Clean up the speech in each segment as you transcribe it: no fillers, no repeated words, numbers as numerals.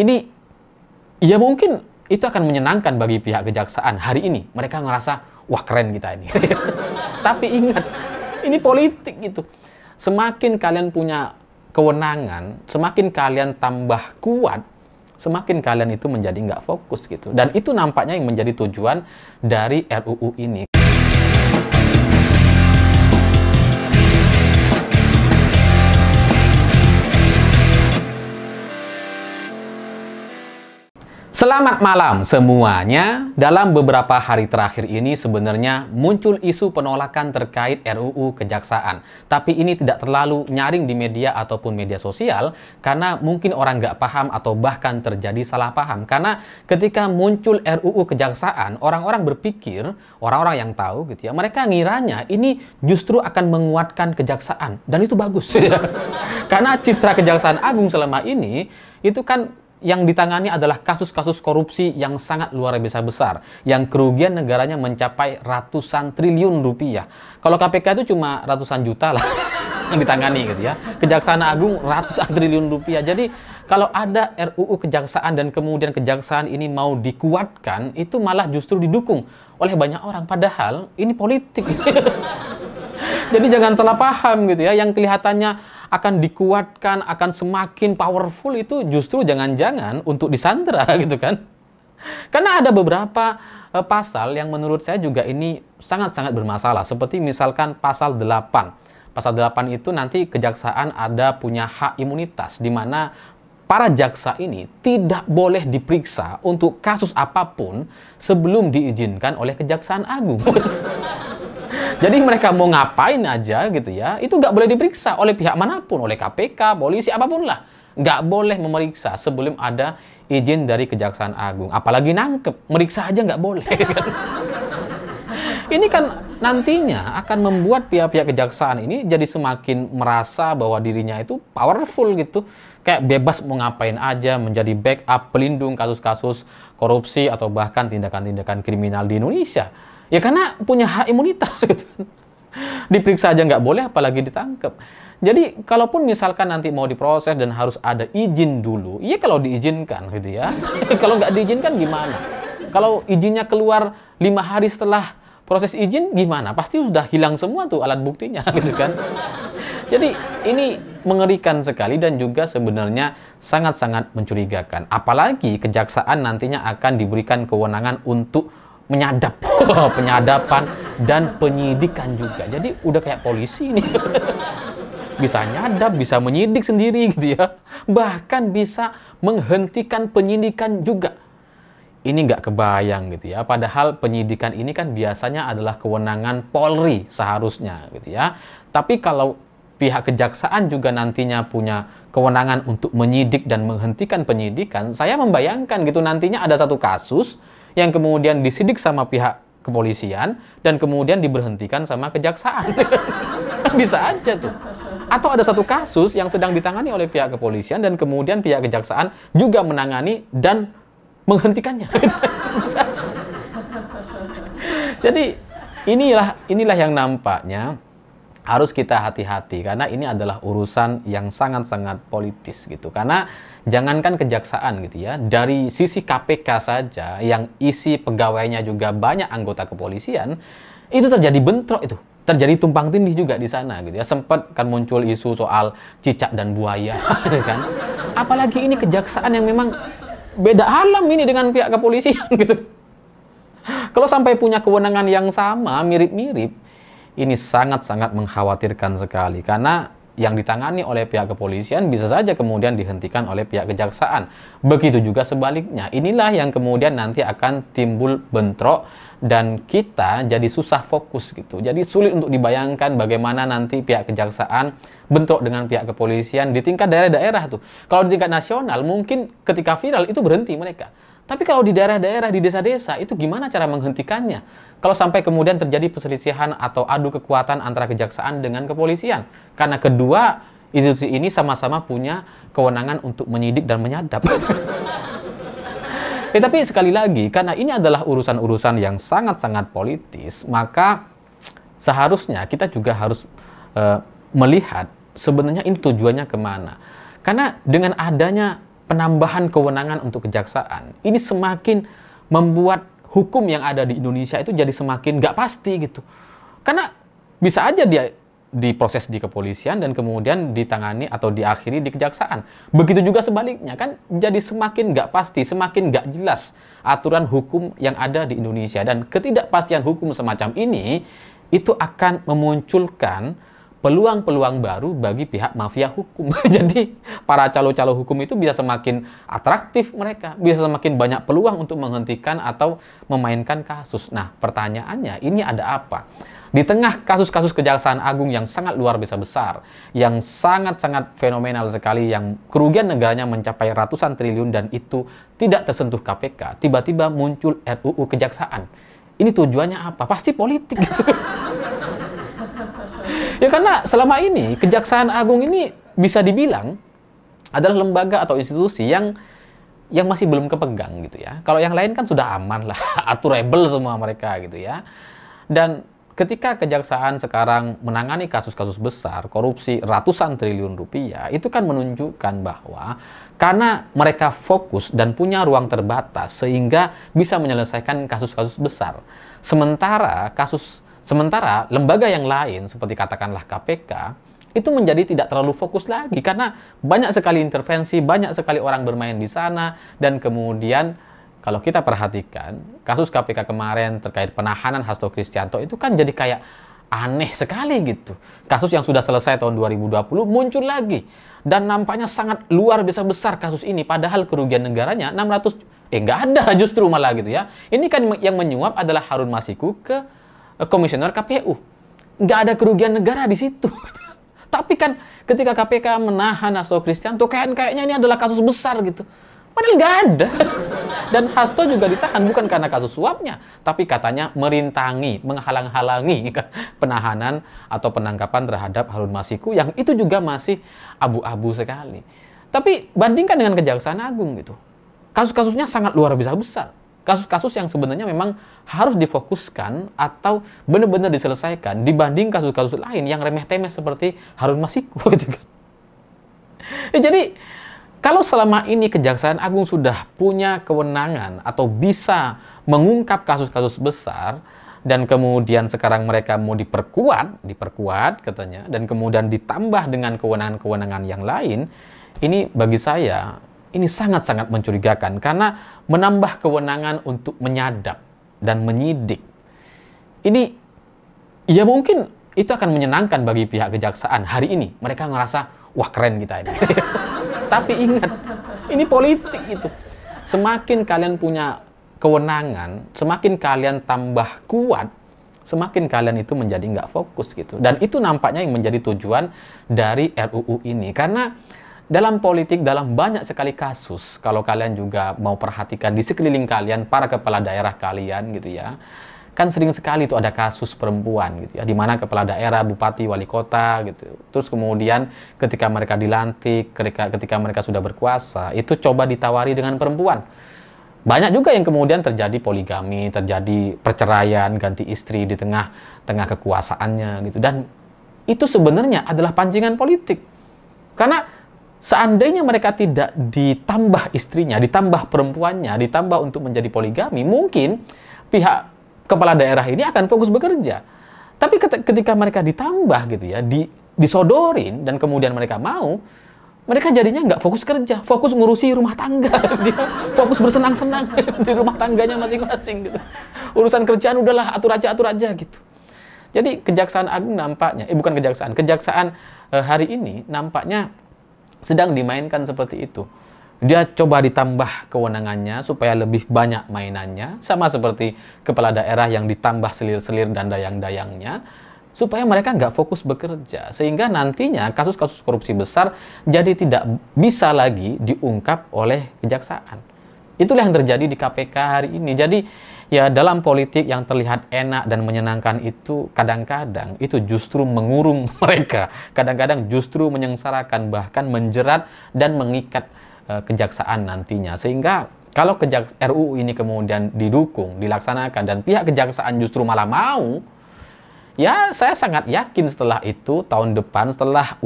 Ini, ya mungkin itu akan menyenangkan bagi pihak kejaksaan hari ini. Mereka ngerasa, wah keren kita ini. Tapi ingat, ini politik gitu. Semakin kalian punya kewenangan, semakin kalian tambah kuat, semakin kalian itu menjadi nggak fokus gitu. Dan itu nampaknya yang menjadi tujuan dari RUU ini. Selamat malam semuanya. Dalam beberapa hari terakhir ini sebenarnya muncul isu penolakan terkait RUU Kejaksaan. Tapi ini tidak terlalu nyaring di media ataupun media sosial karena mungkin orang nggak paham atau bahkan terjadi salah paham. Karena ketika muncul RUU Kejaksaan, orang-orang berpikir, orang-orang yang tahu gitu ya, mereka ngiranya ini justru akan menguatkan kejaksaan. Dan itu bagus. Karena citra Kejaksaan Agung selama ini itu kan yang ditangani adalah kasus-kasus korupsi yang sangat luar biasa besar, yang kerugian negaranya mencapai ratusan triliun rupiah. Kalau KPK itu cuma ratusan juta lah yang ditangani gitu ya. Kejaksaan Agung ratusan triliun rupiah. Jadi kalau ada RUU Kejaksaan dan kemudian kejaksaan ini mau dikuatkan, itu malah justru didukung oleh banyak orang. Padahal ini politik. Jadi jangan salah paham gitu ya, yang kelihatannya akan dikuatkan, akan semakin powerful itu justru jangan-jangan untuk disandera gitu kan. Karena ada beberapa pasal yang menurut saya juga ini sangat-sangat bermasalah. Seperti misalkan pasal 8. Pasal 8 itu nanti kejaksaan ada punya hak imunitas, di mana para jaksa ini tidak boleh diperiksa untuk kasus apapun sebelum diizinkan oleh Kejaksaan Agung. Jadi mereka mau ngapain aja gitu ya, itu nggak boleh diperiksa oleh pihak manapun, oleh KPK, polisi, apapun lah. Nggak boleh memeriksa sebelum ada izin dari Kejaksaan Agung. Apalagi nangkep, meriksa aja nggak boleh. Ini kan nantinya akan membuat pihak-pihak kejaksaan ini jadi semakin merasa bahwa dirinya itu powerful gitu. Kayak bebas mau ngapain aja, menjadi backup, pelindung kasus-kasus korupsi atau bahkan tindakan-tindakan kriminal di Indonesia. Ya karena punya hak imunitas gitu. Diperiksa aja nggak boleh, apalagi ditangkap. Jadi kalaupun misalkan nanti mau diproses dan harus ada izin dulu, iya kalau diizinkan gitu ya. Kalau nggak diizinkan gimana? Kalau izinnya keluar 5 hari setelah proses izin gimana? Pasti sudah hilang semua tuh alat buktinya gitu kan. Jadi ini mengerikan sekali dan juga sebenarnya sangat-sangat mencurigakan. Apalagi kejaksaan nantinya akan diberikan kewenangan untuk menyadap, penyadapan dan penyidikan juga. Jadi udah kayak polisi nih. Bisa nyadap, bisa menyidik sendiri gitu ya. Bahkan bisa menghentikan penyidikan juga. Ini nggak kebayang gitu ya. Padahal penyidikan ini kan biasanya adalah kewenangan Polri seharusnya gitu ya. Tapi kalau pihak kejaksaan juga nantinya punya kewenangan untuk menyidik dan menghentikan penyidikan, saya membayangkan gitu nantinya ada satu kasus yang kemudian disidik sama pihak kepolisian dan kemudian diberhentikan sama kejaksaan. Bisa aja tuh. Atau ada satu kasus yang sedang ditangani oleh pihak kepolisian dan kemudian pihak kejaksaan juga menangani dan menghentikannya. Bisa aja. Jadi inilah yang nampaknya harus kita hati-hati karena ini adalah urusan yang sangat-sangat politis gitu. Karena jangankan kejaksaan gitu ya, dari sisi KPK saja yang isi pegawainya juga banyak anggota kepolisian, itu terjadi bentrok itu. Terjadi tumpang tindih juga di sana gitu ya. Sempat kan muncul isu soal cicak dan buaya kan. Apalagi ini kejaksaan yang memang beda alam ini dengan pihak kepolisian gitu. Kalau sampai punya kewenangan yang sama, mirip-mirip, ini sangat-sangat mengkhawatirkan sekali karena yang ditangani oleh pihak kepolisian bisa saja kemudian dihentikan oleh pihak kejaksaan. Begitu juga sebaliknya. Inilah yang kemudian nanti akan timbul bentrok dan kita jadi susah fokus gitu. Jadi sulit untuk dibayangkan bagaimana nanti pihak kejaksaan bentrok dengan pihak kepolisian di tingkat daerah-daerah tuh. Kalau di tingkat nasional mungkin ketika viral itu berhenti mereka. Tapi kalau di daerah-daerah, di desa-desa, itu gimana cara menghentikannya? Kalau sampai kemudian terjadi perselisihan atau adu kekuatan antara kejaksaan dengan kepolisian. Karena kedua institusi ini sama-sama punya kewenangan untuk menyidik dan menyadap. Tapi sekali lagi, karena ini adalah urusan-urusan yang sangat-sangat politis, maka seharusnya kita juga harus melihat sebenarnya ini tujuannya kemana. Karena dengan adanya penambahan kewenangan untuk kejaksaan ini semakin membuat hukum yang ada di Indonesia itu jadi semakin nggak pasti gitu. Karena bisa aja dia diproses di kepolisian dan kemudian ditangani atau diakhiri di kejaksaan. Begitu juga sebaliknya, kan jadi semakin nggak pasti, semakin nggak jelas aturan hukum yang ada di Indonesia. Dan ketidakpastian hukum semacam ini itu akan memunculkan peluang-peluang baru bagi pihak mafia hukum. Jadi para calo-calo hukum itu bisa semakin atraktif mereka, bisa semakin banyak peluang untuk menghentikan atau memainkan kasus. Nah, pertanyaannya ini ada apa? Di tengah kasus-kasus Kejaksaan Agung yang sangat luar biasa besar, yang sangat-sangat fenomenal sekali, yang kerugian negaranya mencapai ratusan triliun dan itu tidak tersentuh KPK, tiba-tiba muncul RUU Kejaksaan. Ini tujuannya apa? Pasti politik gitu. Ya karena selama ini Kejaksaan Agung ini bisa dibilang adalah lembaga atau institusi yang masih belum kepegang gitu ya. Kalau yang lain kan sudah aman lah, aturable semua mereka gitu ya. Dan ketika Kejaksaan sekarang menangani kasus-kasus besar, korupsi ratusan triliun rupiah, itu kan menunjukkan bahwa karena mereka fokus dan punya ruang terbatas sehingga bisa menyelesaikan kasus-kasus besar. Sementara lembaga yang lain seperti katakanlah KPK itu menjadi tidak terlalu fokus lagi karena banyak sekali intervensi, banyak sekali orang bermain di sana dan kemudian kalau kita perhatikan kasus KPK kemarin terkait penahanan Hasto Kristianto itu kan jadi kayak aneh sekali gitu. Kasus yang sudah selesai tahun 2020 muncul lagi dan nampaknya sangat luar biasa besar kasus ini padahal kerugian negaranya 600 nggak ada justru malah gitu ya. Ini kan yang menyuap adalah Harun Masiku ke komisioner KPU. Nggak ada kerugian negara di situ. Tapi kan ketika KPK menahan Hasto Kristianto, kayaknya ini adalah kasus besar gitu. Padahal nggak ada. Dan Hasto juga ditahan bukan karena kasus suapnya, tapi katanya merintangi, menghalang-halangi penahanan atau penangkapan terhadap Harun Masiku yang itu juga masih abu-abu sekali. Tapi bandingkan dengan Kejaksaan Agung gitu. Kasus-kasusnya sangat luar biasa besar. Kasus-kasus yang sebenarnya memang harus difokuskan atau benar-benar diselesaikan dibanding kasus-kasus lain yang remeh-temeh seperti Harun Masiku gitu kan. Jadi kalau selama ini Kejaksaan Agung sudah punya kewenangan atau bisa mengungkap kasus-kasus besar dan kemudian sekarang mereka mau diperkuat katanya dan kemudian ditambah dengan kewenangan-kewenangan yang lain, ini bagi saya ini sangat-sangat mencurigakan karena menambah kewenangan untuk menyadap dan menyidik. Ini ya mungkin itu akan menyenangkan bagi pihak kejaksaan hari ini. Mereka ngerasa, wah keren kita ini. Tapi ingat, ini politik itu. Semakin kalian punya kewenangan, semakin kalian tambah kuat, semakin kalian itu menjadi nggak fokus gitu. Dan itu nampaknya yang menjadi tujuan dari RUU ini. Karena dalam politik, dalam banyak sekali kasus, kalau kalian juga mau perhatikan di sekeliling kalian, para kepala daerah kalian gitu ya, kan sering sekali itu ada kasus perempuan gitu ya, di mana kepala daerah, bupati, wali kota gitu. Terus kemudian ketika mereka dilantik, ketika mereka sudah berkuasa, itu coba ditawari dengan perempuan. Banyak juga yang kemudian terjadi poligami, terjadi perceraian, ganti istri di tengah kekuasaannya gitu. Dan itu sebenarnya adalah pancingan politik. Karena seandainya mereka tidak ditambah istrinya, ditambah perempuannya, ditambah untuk menjadi poligami, mungkin pihak kepala daerah ini akan fokus bekerja. Tapi ketika mereka ditambah gitu ya, disodorin dan kemudian mereka mau, mereka jadinya nggak fokus kerja, fokus ngurusi rumah tangga, dia fokus bersenang-senang di rumah tangganya masing-masing gitu. Urusan kerjaan udahlah atur aja gitu. Jadi Kejaksaan Agung nampaknya, bukan Kejaksaan hari ini nampaknya sedang dimainkan seperti itu. Dia coba ditambah kewenangannya supaya lebih banyak mainannya, sama seperti kepala daerah yang ditambah selir-selir dan dayang-dayangnya, supaya mereka nggak fokus bekerja. Sehingga nantinya kasus-kasus korupsi besar jadi tidak bisa lagi diungkap oleh kejaksaan. Itulah yang terjadi di KPK hari ini. Jadi ya dalam politik yang terlihat enak dan menyenangkan itu kadang-kadang itu justru mengurung mereka. Kadang-kadang justru menyengsarakan, bahkan menjerat dan mengikat kejaksaan nantinya. Sehingga kalau RUU ini kemudian didukung, dilaksanakan dan pihak kejaksaan justru malah mau, ya saya sangat yakin setelah itu tahun depan setelah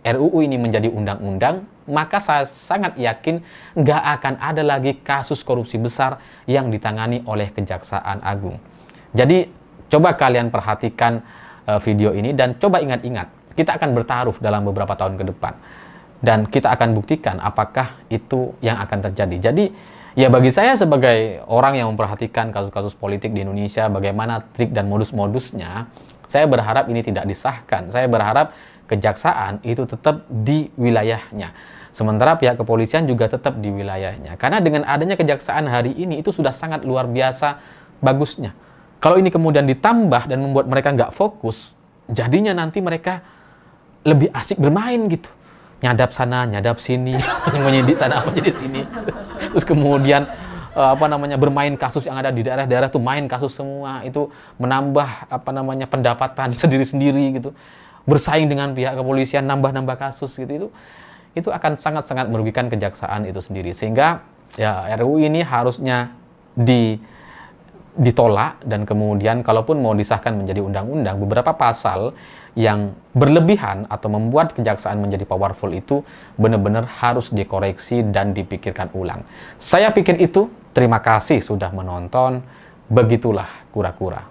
RUU ini menjadi undang-undang, maka saya sangat yakin nggak akan ada lagi kasus korupsi besar yang ditangani oleh Kejaksaan Agung. Jadi coba kalian perhatikan video ini dan coba ingat-ingat, kita akan bertaruh dalam beberapa tahun ke depan dan kita akan buktikan apakah itu yang akan terjadi. Jadi ya bagi saya sebagai orang yang memperhatikan kasus-kasus politik di Indonesia, bagaimana trik dan modus-modusnya, saya berharap ini tidak disahkan. Saya berharap kejaksaan itu tetap di wilayahnya. Sementara pihak kepolisian juga tetap di wilayahnya. Karena dengan adanya kejaksaan hari ini itu sudah sangat luar biasa bagusnya. Kalau ini kemudian ditambah dan membuat mereka nggak fokus, jadinya nanti mereka lebih asik bermain gitu. Nyadap sana, nyadap sini, menyidik sana, menyidik sini. Terus kemudian bermain kasus yang ada di daerah-daerah tuh, main kasus semua, itu menambah pendapatan sendiri-sendiri gitu. Bersaing dengan pihak kepolisian, nambah-nambah kasus gitu, itu akan sangat-sangat merugikan kejaksaan itu sendiri. Sehingga ya RUU ini harusnya ditolak, dan kemudian kalaupun mau disahkan menjadi undang-undang, beberapa pasal yang berlebihan atau membuat kejaksaan menjadi powerful itu benar-benar harus dikoreksi dan dipikirkan ulang. Saya pikir itu. Terima kasih sudah menonton. Begitulah kura-kura.